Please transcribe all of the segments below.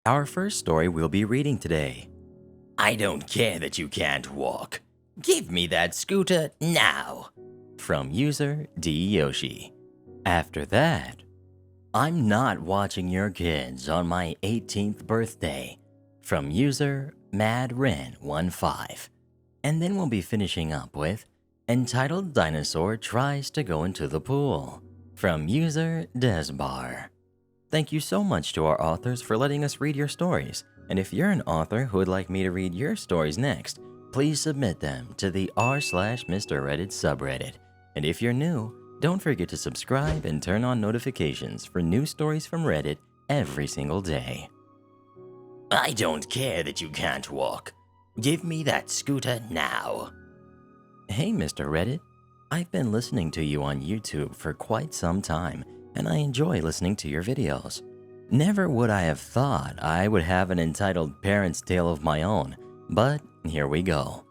our first story we'll be reading today. I don't care that you can't walk. Give me that scooter now. From user D. Yoshi. After that, I'm not watching your kids on my 18th birthday. From user MadRen15. And then we'll be finishing up with Entitled Dinosaur Tries to Go into the Pool. From user Desbar. Thank you so much to our authors for letting us read your stories. And if you're an author who would like me to read your stories next, please submit them to the r/Mr. Reddit subreddit. And if you're new, don't forget to subscribe and turn on notifications for new stories from Reddit every single day. I don't care that you can't walk. Give me that scooter now. Hey, Mr. Reddit. I've been listening to you on YouTube for quite some time, and I enjoy listening to your videos. Never would I have thought I would have an entitled parents tale of my own, but here we go.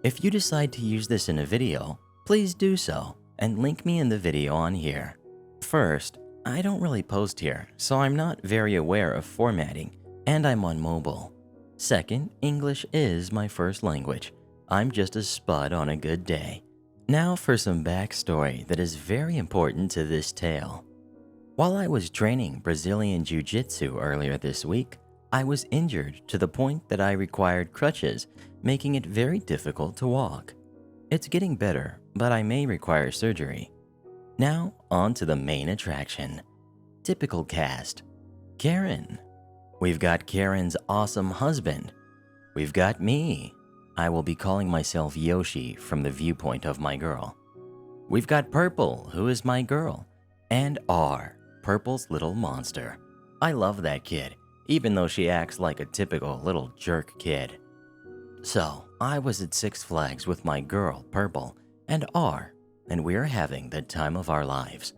If you decide to use this in a video, please do so, and link me in the video on here. First, I don't really post here, so I'm not very aware of formatting, and I'm on mobile. Second, English is my first language. I'm just a spud on a good day. Now for some backstory that is very important to this tale. While I was training Brazilian Jiu-Jitsu earlier this week, I was injured to the point that I required crutches, making it very difficult to walk. It's getting better, but I may require surgery. Now, on to the main attraction. Typical cast. Karen. We've got Karen's awesome husband. We've got me. I will be calling myself Yoshi from the viewpoint of my girl. We've got Purple, who is my girl, and R, Purple's little monster. I love that kid, even though she acts like a typical little jerk kid. So, I was at Six Flags with my girl, Purple, and R, and we are having the time of our lives.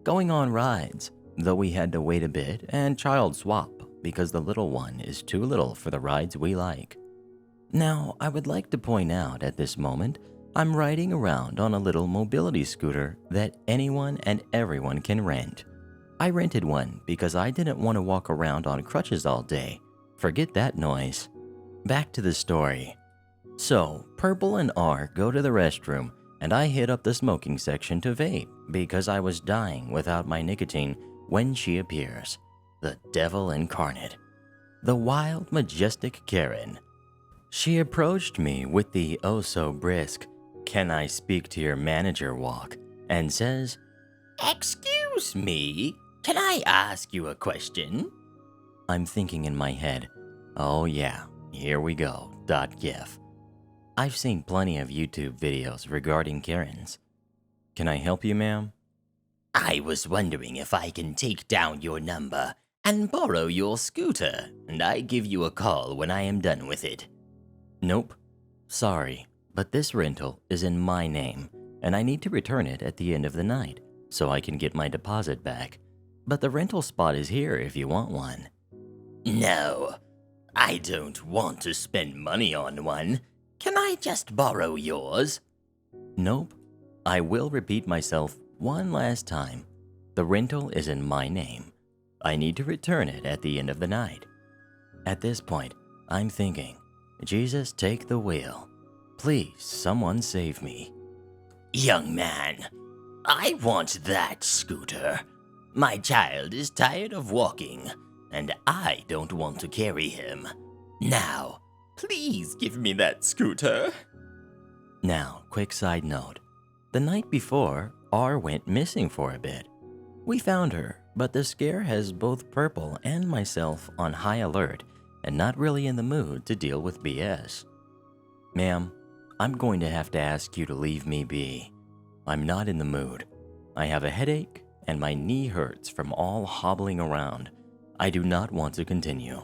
Going on rides, though we had to wait a bit and child swap because the little one is too little for the rides we like. Now, I would like to point out at this moment, I'm riding around on a little mobility scooter that anyone and everyone can rent. I rented one because I didn't want to walk around on crutches all day. Forget that noise. Back to the story. So, Purple and R go to the restroom, and I hit up the smoking section to vape because I was dying without my nicotine when she appears. The devil incarnate. The wild, majestic Karen. She approached me with the oh-so-brisk, "Can I speak to your manager" walk, and says, Excuse me, can I ask you a question? I'm thinking in my head, oh yeah, here we go, .gif. I've seen plenty of YouTube videos regarding Karens. Can I help you, ma'am? I was wondering if I can take down your number and borrow your scooter, and I give you a call when I am done with it. Nope. Sorry, but this rental is in my name, and I need to return it at the end of the night so I can get my deposit back. But the rental spot is here if you want one. No, I don't want to spend money on one. Can I just borrow yours? Nope. I will repeat myself one last time. The rental is in my name. I need to return it at the end of the night. At this point, I'm thinking, Jesus, take the wheel. Please, someone save me. Young man, I want that scooter. My child is tired of walking, and I don't want to carry him. Now, please give me that scooter. Now, quick side note. The night before, R went missing for a bit. We found her, but the scare has both Purple and myself on high alert and not really in the mood to deal with BS. Ma'am, I'm going to have to ask you to leave me be. I'm not in the mood. I have a headache and my knee hurts from all hobbling around. I do not want to continue.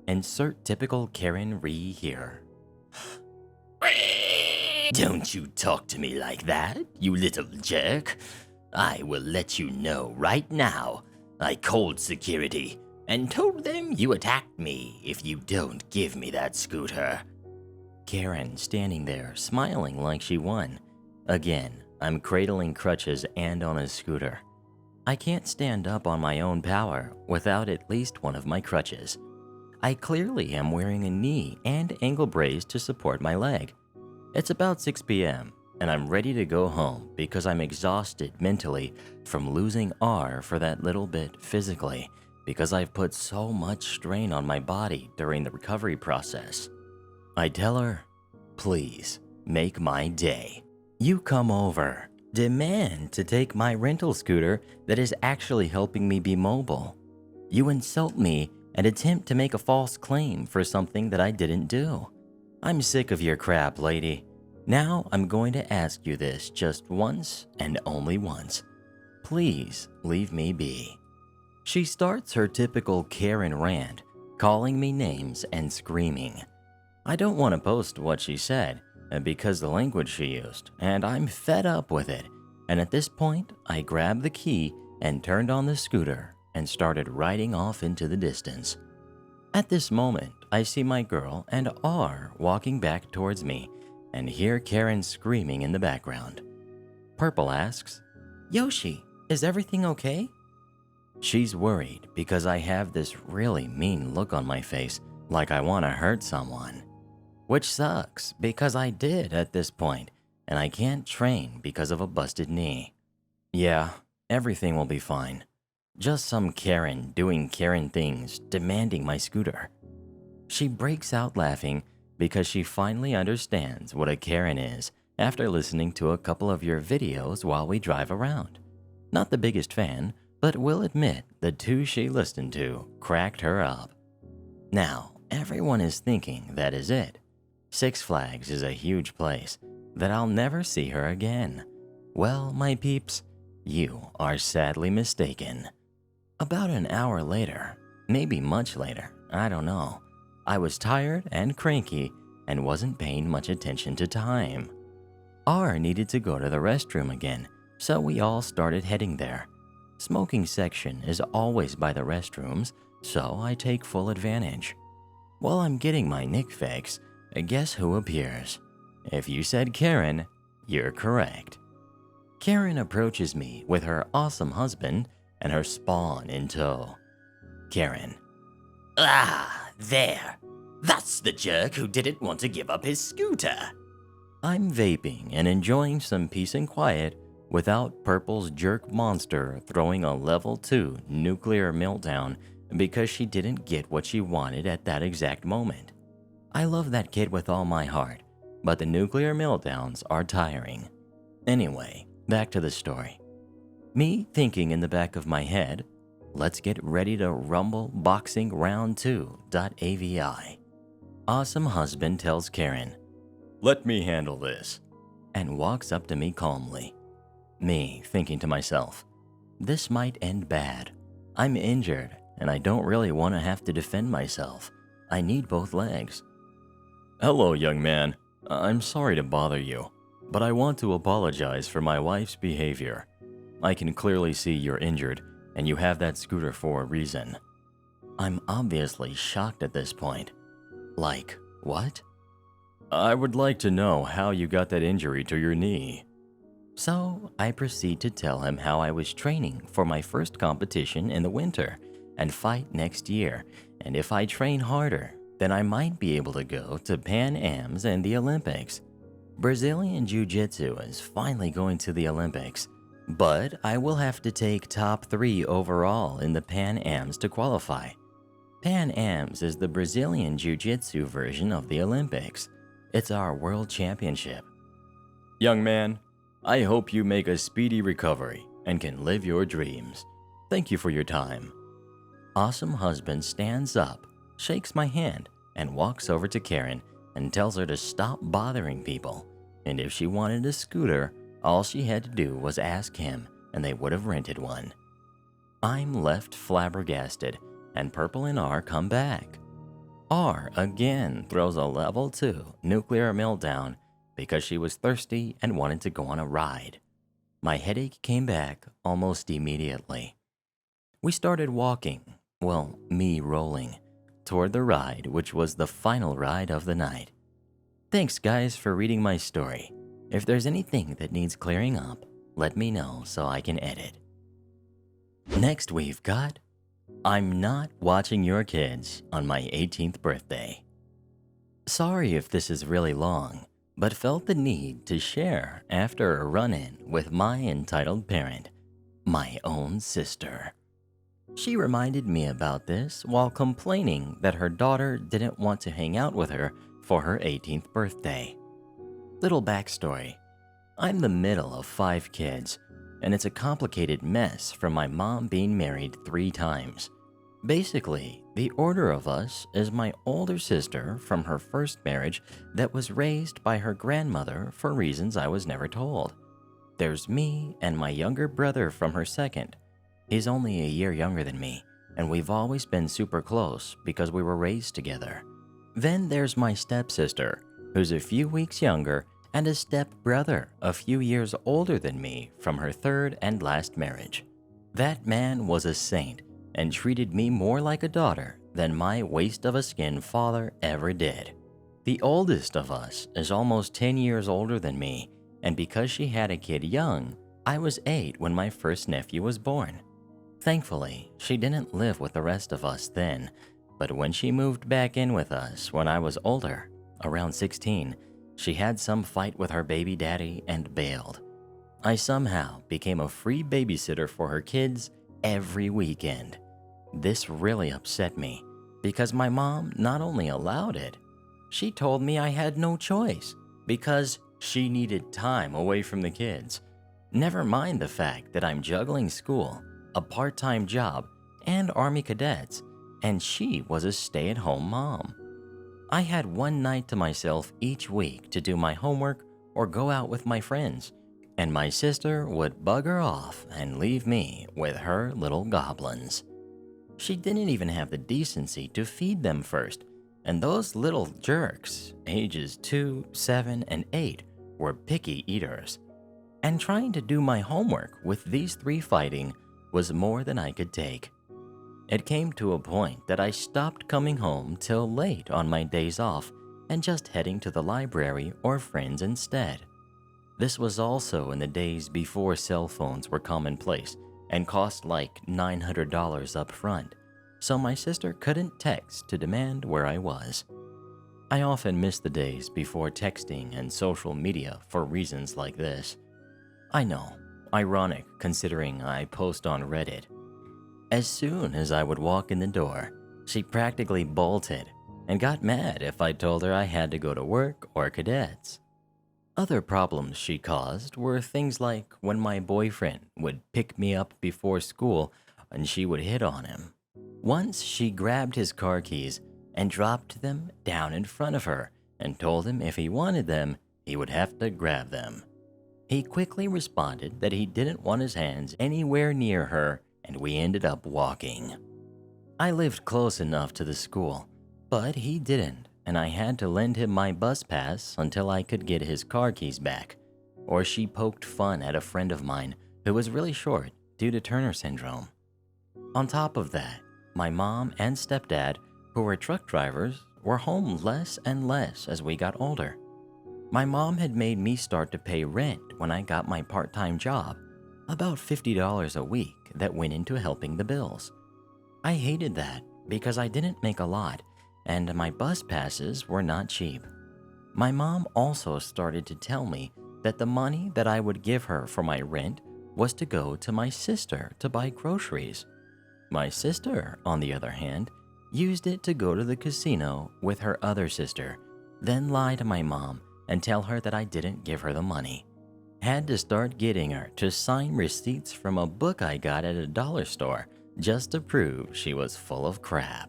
Insert typical Karen Ree here. Don't you talk to me like that, you little jerk. I will let you know right now. I called security and told them you attacked me if you don't give me that scooter. Karen standing there, smiling like she won. Again, I'm cradling crutches and on a scooter. I can't stand up on my own power without at least one of my crutches. I clearly am wearing a knee and ankle brace to support my leg. It's about 6 p.m., and I'm ready to go home because I'm exhausted mentally from losing R for that little bit physically because I've put so much strain on my body during the recovery process. I tell her, please make my day. You come over, demand to take my rental scooter that is actually helping me be mobile. You insult me and attempt to make a false claim for something that I didn't do. I'm sick of your crap, lady. Now I'm going to ask you this just once and only once. Please leave me be. She starts her typical Karen rant, calling me names and screaming. I don't want to post what she said because the language she used, and I'm fed up with it. And at this point, I grabbed the key and turned on the scooter and started riding off into the distance. At this moment, I see my girl and R walking back towards me and hear Karen screaming in the background. Purple asks, Yoshi, is everything okay? She's worried because I have this really mean look on my face like I want to hurt someone. Which sucks because I did at this point and I can't train because of a busted knee. Yeah, everything will be fine. Just some Karen doing Karen things, demanding my scooter. She breaks out laughing because she finally understands what a Karen is after listening to a couple of your videos while we drive around. Not the biggest fan, but will admit the two she listened to cracked her up. Now, everyone is thinking that is it. Six Flags is a huge place, that I'll never see her again. Well, my peeps, you are sadly mistaken. About an hour later, maybe much later, I don't know, I was tired and cranky and wasn't paying much attention to time. R needed to go to the restroom again, so we all started heading there. Smoking section is always by the restrooms, so I take full advantage. While I'm getting my nick fix, guess who appears? If you said Karen, you're correct. Karen approaches me with her awesome husband and her spawn in tow. Karen. Ah, there. That's the jerk who didn't want to give up his scooter. I'm vaping and enjoying some peace and quiet without Purple's jerk monster throwing a level 2 nuclear meltdown because she didn't get what she wanted at that exact moment. I love that kid with all my heart, but the nuclear meltdowns are tiring. Anyway, back to the story. Me thinking in the back of my head, let's get ready to rumble boxing round 2.avi. Awesome husband tells Karen, let me handle this, and walks up to me calmly. Me thinking to myself, this might end bad. I'm injured and I don't really want to have to defend myself. I need both legs. Hello, young man. I'm sorry to bother you, but I want to apologize for my wife's behavior. I can clearly see you're injured and you have that scooter for a reason. I'm obviously shocked at this point. Like, what? I would like to know how you got that injury to your knee. So I proceed to tell him how I was training for my first competition in the winter and fight next year, and if I train harder, then I might be able to go to Pan Ams and the Olympics. Brazilian Jiu-Jitsu is finally going to the Olympics, but I will have to take top 3 overall in the Pan Ams to qualify. Pan Ams is the Brazilian Jiu-Jitsu version of the Olympics. It's our world championship. Young man, I hope you make a speedy recovery and can live your dreams. Thank you for your time. Awesome husband stands up, shakes my hand, and walks over to Karen and tells her to stop bothering people. And if she wanted a scooter, all she had to do was ask him and they would have rented one. I'm left flabbergasted and Purple and R come back. R again throws a level 2 nuclear meltdown because she was thirsty and wanted to go on a ride. My headache came back almost immediately. We started walking, well, me rolling, toward the ride, which was the final ride of the night. Thanks guys for reading my story. If there's anything that needs clearing up, let me know so I can edit. Next, we've got I'm not watching your kids on my 18th birthday. Sorry if this is really long, but felt the need to share after a run in with my entitled parent, my own sister. She reminded me about this while complaining that her daughter didn't want to hang out with her for her 18th birthday. Little backstory: I'm the middle of 5 kids, and it's a complicated mess from my mom being married 3 times. Basically, the order of us is my older sister from her first marriage that was raised by her grandmother for reasons I was never told. There's me and my younger brother from her second. He's only a year younger than me, and we've always been super close because we were raised together. Then there's my stepsister, who's a few weeks younger, and a stepbrother a few years older than me from her third and last marriage. That man was a saint and treated me more like a daughter than my waste-of-a-skin father ever did. The oldest of us is almost 10 years older than me, and because she had a kid young, I was 8 when my first nephew was born. Thankfully, she didn't live with the rest of us then, but when she moved back in with us when I was older, around 16, she had some fight with her baby daddy and bailed. I somehow became a free babysitter for her kids every weekend. This really upset me because my mom not only allowed it, she told me I had no choice because she needed time away from the kids. Never mind the fact that I'm juggling school, a part-time job, and Army cadets, and she was a stay-at-home mom. I had one night to myself each week to do my homework or go out with my friends, and my sister would bugger off and leave me with her little goblins. She didn't even have the decency to feed them first, and those little jerks, ages 2, 7, and 8, were picky eaters. And trying to do my homework with these 3 fighting was more than I could take. It came to a point that I stopped coming home till late on my days off and just heading to the library or friends instead. This was also in the days before cell phones were commonplace and cost like $900 up front, so my sister couldn't text to demand where I was. I often miss the days before texting and social media for reasons like this. I know, ironic considering I post on Reddit. As soon as I would walk in the door, she practically bolted and got mad if I told her I had to go to work or cadets. Other problems she caused were things like when my boyfriend would pick me up before school and she would hit on him. Once she grabbed his car keys and dropped them down in front of her and told him if he wanted them, he would have to grab them. He quickly responded that he didn't want his hands anywhere near her, and we ended up walking. I lived close enough to the school, but he didn't, and I had to lend him my bus pass until I could get his car keys back. Or she poked fun at a friend of mine who was really short due to Turner syndrome. On top of that, my mom and stepdad, who were truck drivers, were home less and less as we got older. My mom had made me start to pay rent when I got my part-time job, about $50 a week that went into helping the bills. I hated that because I didn't make a lot and my bus passes were not cheap. My mom also started to tell me that the money that I would give her for my rent was to go to my sister to buy groceries. My sister, on the other hand, used it to go to the casino with her other sister, then lie to my mom and tell her that I didn't give her the money. Had to start getting her to sign receipts from a book I got at a dollar store just to prove she was full of crap.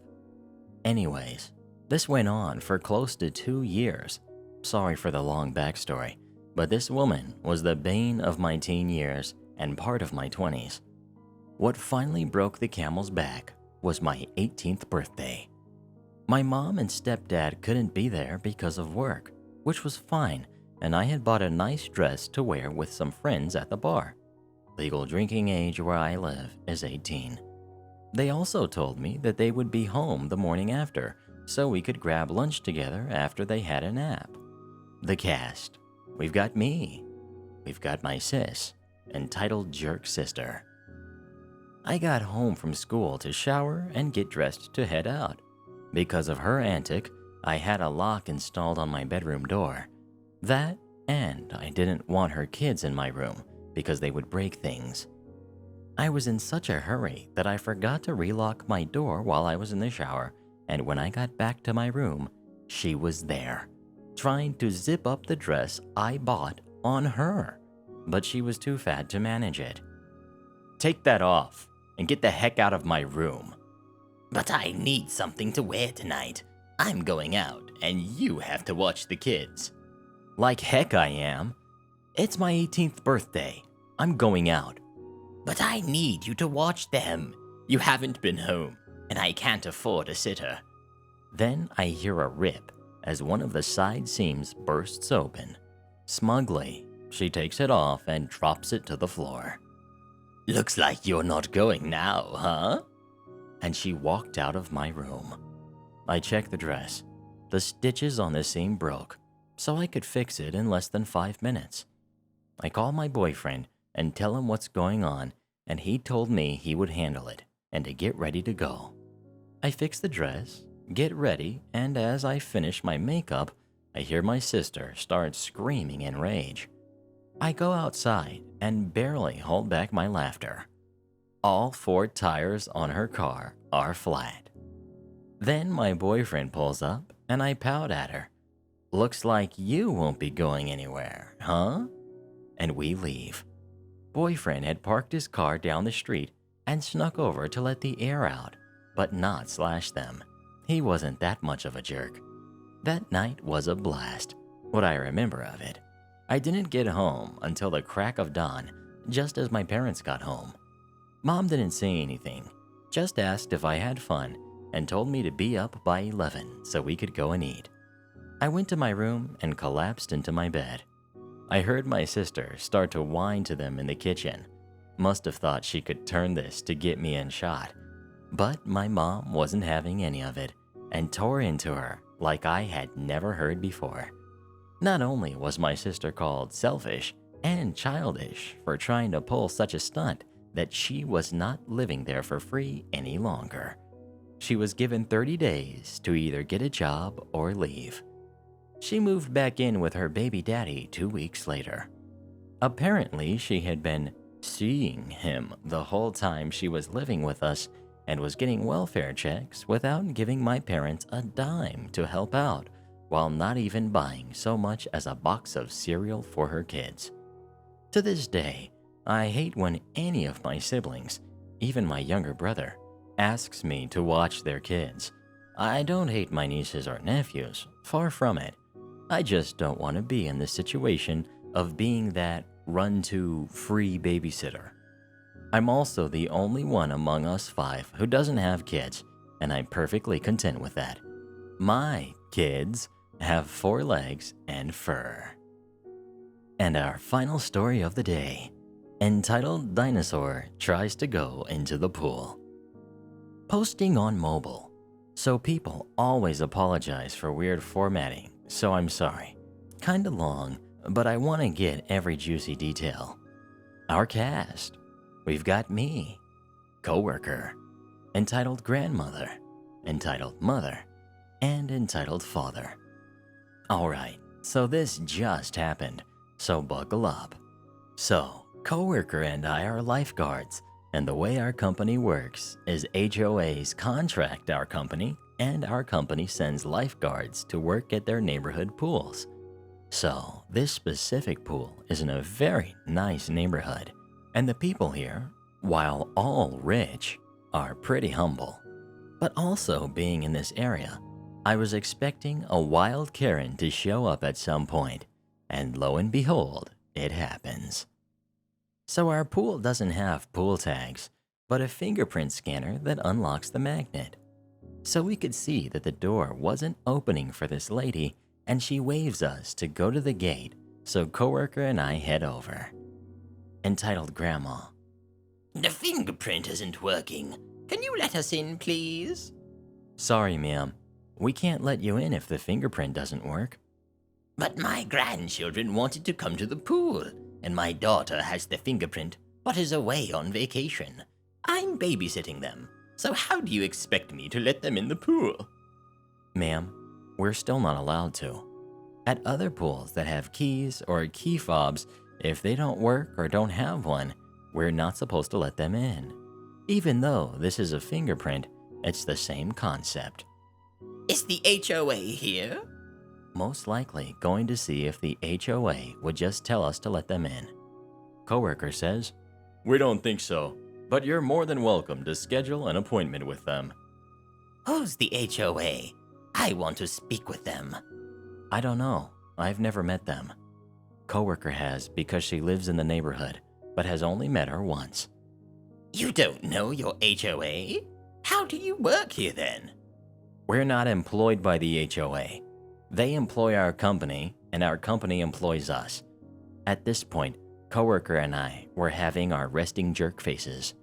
Anyways, this went on for close to 2 years. Sorry for the long backstory, but this woman was the bane of my teen years and part of my 20s. What finally broke the camel's back was my 18th birthday. My mom and stepdad couldn't be there because of work, which was fine, and I had bought a nice dress to wear with some friends at the bar. Legal drinking age where I live is 18. They also told me that they would be home the morning after, so we could grab lunch together after they had a nap. The cast. We've got me. We've got my sis, entitled jerk sister. I got home from school to shower and get dressed to head out. Because of her antic, I had a lock installed on my bedroom door. That, and I didn't want her kids in my room because they would break things. I was in such a hurry that I forgot to relock my door while I was in the shower, and when I got back to my room, she was there, trying to zip up the dress I bought on her, but she was too fat to manage it. "Take that off and get the heck out of my room." But I need something to wear tonight. I'm going out, and you have to watch the kids. "Like heck I am. It's my 18th birthday. I'm going out." But I need you to watch them. You haven't been home, and I can't afford a sitter. Then I hear a rip as one of the side seams bursts open. Smugly, she takes it off and drops it to the floor. Looks like you're not going now, huh? And she walked out of my room. I checked the dress. The stitches on the seam broke, so I could fix it in less than 5 minutes. I call my boyfriend and tell him what's going on, and he told me he would handle it and to get ready to go. I fix the dress, get ready, and as I finish my makeup, I hear my sister start screaming in rage. I go outside and barely hold back my laughter. All 4 tires on her car are flat. Then my boyfriend pulls up and I pout at her. "Looks like you won't be going anywhere, huh?" And we leave. Boyfriend had parked his car down the street and snuck over to let the air out, but not slash them. He wasn't that much of a jerk. That night was a blast, what I remember of it. I didn't get home until the crack of dawn, just as my parents got home. Mom didn't say anything, just asked if I had fun and told me to be up by 11 so we could go and eat. I went to my room and collapsed into my bed. I heard my sister start to whine to them in the kitchen. Must have thought she could turn this to get me in shot. But my mom wasn't having any of it and tore into her like I had never heard before. Not only was my sister called selfish and childish for trying to pull such a stunt that she was not living there for free any longer. She was given 30 days to either get a job or leave. She moved back in with her baby daddy 2 weeks later. Apparently, she had been seeing him the whole time she was living with us and was getting welfare checks without giving my parents a dime to help out, while not even buying so much as a box of cereal for her kids. To this day, I hate when any of my siblings, even my younger brother, asks me to watch their kids. I don't hate my nieces or nephews, far from it. I just don't want to be in the situation of being that run-to free babysitter. I'm also the only one among us 5 who doesn't have kids, and I'm perfectly content with that. My kids have 4 legs and fur. And our final story of the day, entitled "Dinosaur Tries to Go into the Pool." Posting on mobile. So people always apologize for weird formatting, so I'm sorry. Kinda long, but I want to get every juicy detail. Our cast. We've got me, coworker, entitled grandmother, entitled mother, and entitled father. Alright, so this just happened, so buckle up. So, coworker and I are lifeguards, and the way our company works is HOAs contract our company, and our company sends lifeguards to work at their neighborhood pools. So, this specific pool is in a very nice neighborhood, and the people here, while all rich, are pretty humble. But also being in this area, I was expecting a wild Karen to show up at some point, and lo and behold, it happens. So our pool doesn't have pool tags, but a fingerprint scanner that unlocks the magnet. So we could see that the door wasn't opening for this lady, and she waves us to go to the gate, so coworker and I head over. Entitled Grandma. The fingerprint isn't working. Can you let us in, please? Sorry, ma'am. We can't let you in if the fingerprint doesn't work. But my grandchildren wanted to come to the pool, and my daughter has the fingerprint, but is away on vacation. I'm babysitting them, so how do you expect me to let them in the pool? Ma'am, we're still not allowed to. At other pools that have keys or key fobs, if they don't work or don't have one, we're not supposed to let them in. Even though this is a fingerprint, it's the same concept. Is the HOA here? Most likely going to see if the HOA would just tell us to let them in. Coworker says, "We don't think so, but you're more than welcome to schedule an appointment with them." Who's the HOA? I want to speak with them. I don't know. I've never met them. Coworker has because she lives in the neighborhood, but has only met her once. You don't know your HOA? How do you work here then? We're not employed by the HOA. They employ our company, and our company employs us. At this point, Coworker and I were having our resting jerk faces.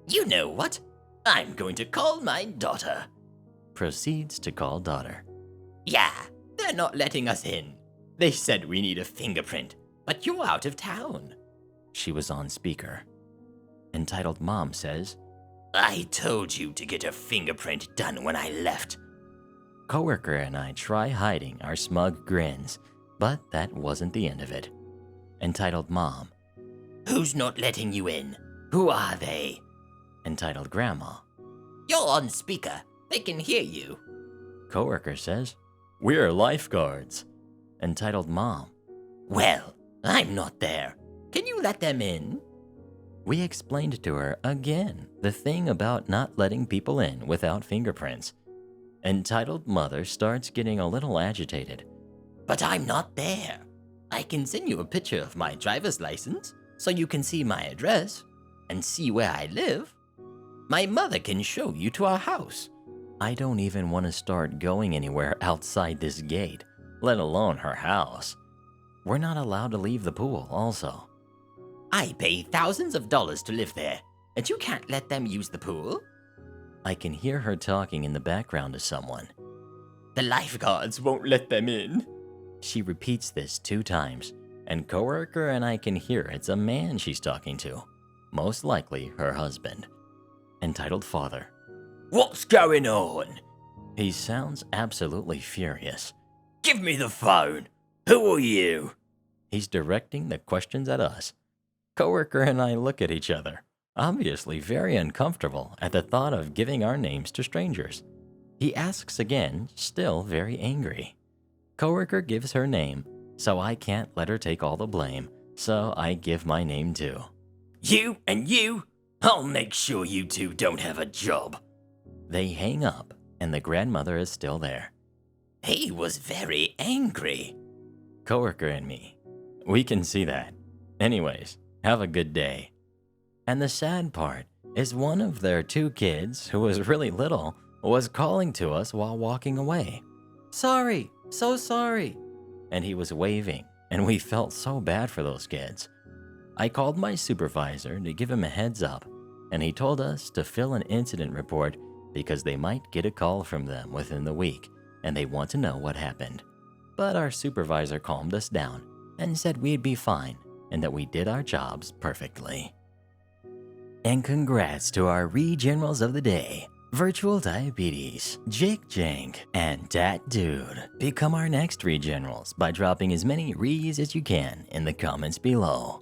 You know what? I'm going to call my daughter. Proceeds to call daughter. Yeah, they're not letting us in. They said we need a fingerprint, but you're out of town. She was on speaker. Entitled Mom says, I told you to get a fingerprint done when I left. Coworker and I try hiding our smug grins, but that wasn't the end of it. Entitled Mom. Who's not letting you in? Who are they? Entitled Grandma. You're on speaker. They can hear you. Coworker says, "We're lifeguards." Entitled Mom. Well, I'm not there. Can you let them in? We explained to her again the thing about not letting people in without fingerprints. Entitled Mother starts getting a little agitated. But I'm not there. I can send you a picture of my driver's license so you can see my address and see where I live. My mother can show you to our house. I don't even want to start going anywhere outside this gate, let alone her house. We're not allowed to leave the pool also. I pay thousands of dollars to live there, and you can't let them use the pool? I can hear her talking in the background to someone. The lifeguards won't let them in. She repeats this 2 times, and Coworker and I can hear it's a man she's talking to, most likely her husband. Entitled Father. What's going on? He sounds absolutely furious. Give me the phone. Who are you? He's directing the questions at us. Coworker and I look at each other, obviously very uncomfortable at the thought of giving our names to strangers. He asks again, still very angry. Coworker gives her name, so I can't let her take all the blame, so I give my name too. You and you? I'll make sure you two don't have a job. They hang up, and the grandmother is still there. He was very angry. Coworker and me. We can see that. Anyways, have a good day. And the sad part is one of their 2 kids, who was really little, was calling to us while walking away. "Sorry, so sorry." And he was waving, and we felt so bad for those kids. I called my supervisor to give him a heads up, and he told us to fill an incident report because they might get a call from them within the week, and they want to know what happened. But our supervisor calmed us down and said we'd be fine and that we did our jobs perfectly. And congrats to our re-generals of the day, Virtual Diabetes, Jake Jank, and Dat Dude. Become our next re-generals by dropping as many re's as you can in the comments below.